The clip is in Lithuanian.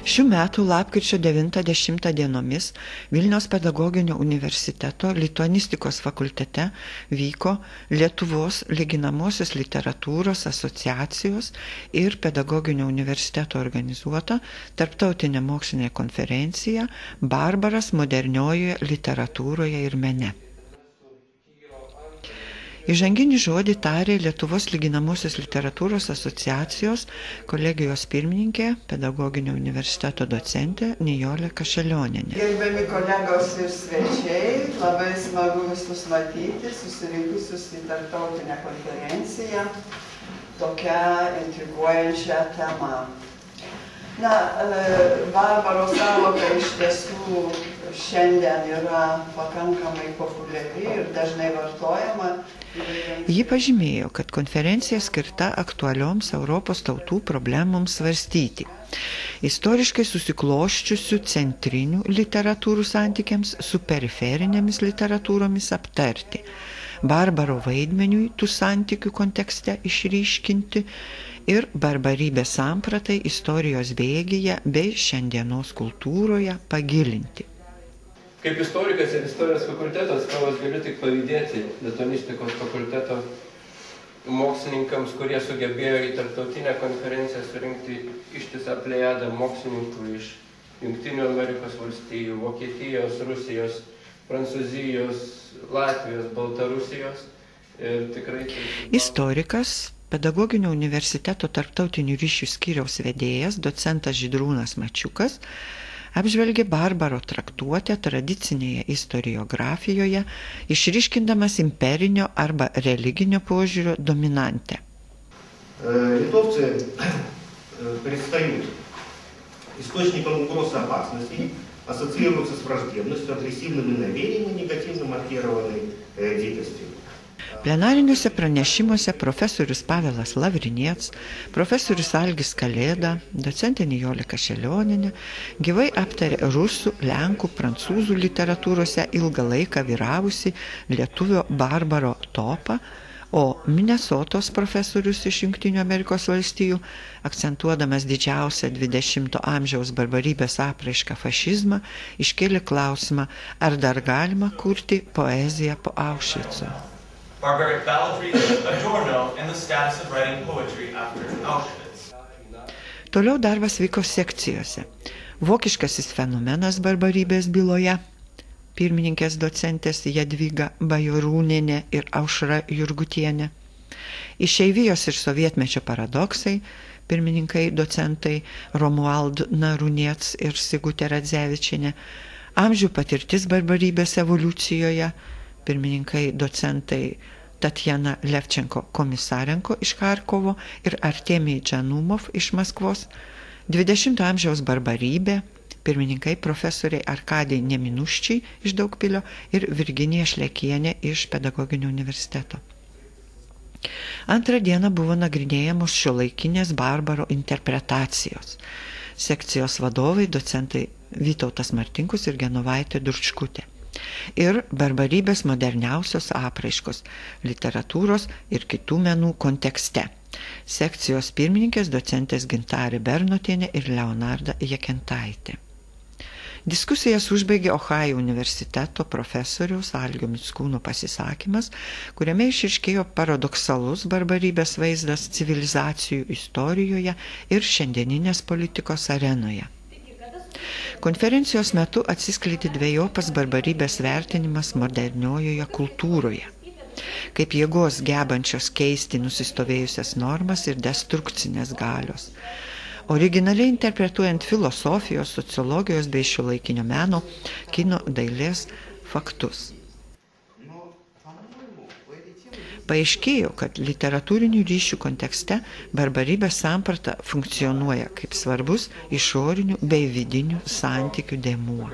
Šių metų lapkričio 9–10 dienomis Vilniaus pedagoginio universiteto lituanistikos fakultete vyko Lietuvos lyginamosios literatūros asociacijos ir pedagoginio universiteto organizuota tarptautinė mokslinė konferencija Barbaras moderniojoje literatūroje ir mene. Įžanginį žodį tarė Lietuvos lyginamosios literatūros asociacijos kolegijos pirmininkė, pedagoginio universiteto docentė Nijolė Kašelionienė. Gerbiami kolegos ir svečiai, labai smagu visus matyti, susirinkusius į tarptautinę konferenciją, tokią intriguojančią temą. Barbaro sąvoka iš tiesų šiandien yra pakankamai populiari ir dažnai vartojama. Ji pažymėjo, kad konferencija skirta aktualioms Europos tautų problemoms svarstyti, istoriškai susikloščiusių centrinių literatūrų santykiams su periferinėmis literatūromis aptarti, barbaro vaidmeniui tų santykių kontekste išryškinti ir barbarybės sampratai istorijos bėgyje bei šiandienos kultūroje pagilinti. Kaip istorikas ir istorijos fakulteto atstovas galiu tik pavydėti lituanistikos fakulteto mokslininkams, kurie sugebėjo į tarptautinę konferenciją surinkti ištisą plejadą mokslininkų iš Jungtinių Amerikos valstijų, Vokietijos, Rusijos, Prancūzijos, Latvijos, Baltarusijos. Ir tikrai... Istorikas, pedagoginio universiteto tarptautinių ryšių skyriaus vedėjas, docentas Žydrūnas Mačiukas, apžvelgė barbaro traktuotę tradicinėje istoriografijoje, išryškindamas imperinio arba religinio požiūrio dominantę. Литовцы предстают источником угрозы опасности, ассоциируются с враждебностью, агрессивными намерениями, негативно маркированной деятельностью. Plenariniuose pranešimuose profesorius Pavelas Lavrinėts, profesorius Algis Kalėda, docentė Nijolė Kašelionienė gyvai aptarė rusų, lenkų, prancūzų literatūrose ilgą laiką vyravusi lietuvio barbaro topą, o Minesotos profesorius iš Jungtinių Amerikos valstijų, akcentuodamas didžiausią 20 amžiaus barbarybės apraišką fašizmą, iškėlė klausimą, ar dar galima kurti poeziją po Aušvico. Barbaric balladry, Adorno, and the status of writing poetry after Auschwitz. Toliau darbas vyko sekcijose. Vokiškasis fenomenas barbarybės byloje, pirmininkės docentės Jadvyga Bajorūnienė ir Aušra Jurgutienė. Išeivijos ir sovietmečio paradoksai, pirmininkai docentai Romuald Naruniec ir Sigutė Radzevičienė. Amžių patirtis barbarybės evoliucijoje, pirmininkai docentai Tatjana Levčenko-Komisarenko iš Charkovo ir Artemij Džanumov iš Maskvos, 20 amžiaus barbarybė, pirmininkai profesoriai Arkadij Neminuščiai iš Daugpilio ir Virginija Šlekienė iš Pedagoginio universiteto. Antrą dieną buvo nagrinėjamos šiuolaikinės barbaro interpretacijos. Sekcijos vadovai docentai Vytautas Martinkus ir Genovaitė Durčkutė. Ir barbarybės moderniausios apraiškos literatūros ir kitų menų kontekste. Sekcijos pirmininkės docentės Gintarė Bernotienė ir Leonarda Jekentaitė. Diskusijas užbaigė Ohajo universiteto profesoriaus Algio Mickūno pasisakymas, kuriame išryškėjo paradoksalus barbarybės vaizdas civilizacijų istorijoje ir šiandieninės politikos arenoje. Konferencijos metu atsiskleidė dvejopas barbarybės vertinimas moderniojoje kultūroje, kaip jėgos gebančios keisti nusistovėjusias normas ir destrukcinės galios, originaliai interpretuojant filosofijos, sociologijos bei šiuolaikinio meno, kino, dailės faktus. Paaiškėjo, kad literatūrinių ryšių kontekste barbarybės samprata funkcionuoja kaip svarbus išorinių bei vidinių santykių dėmuo.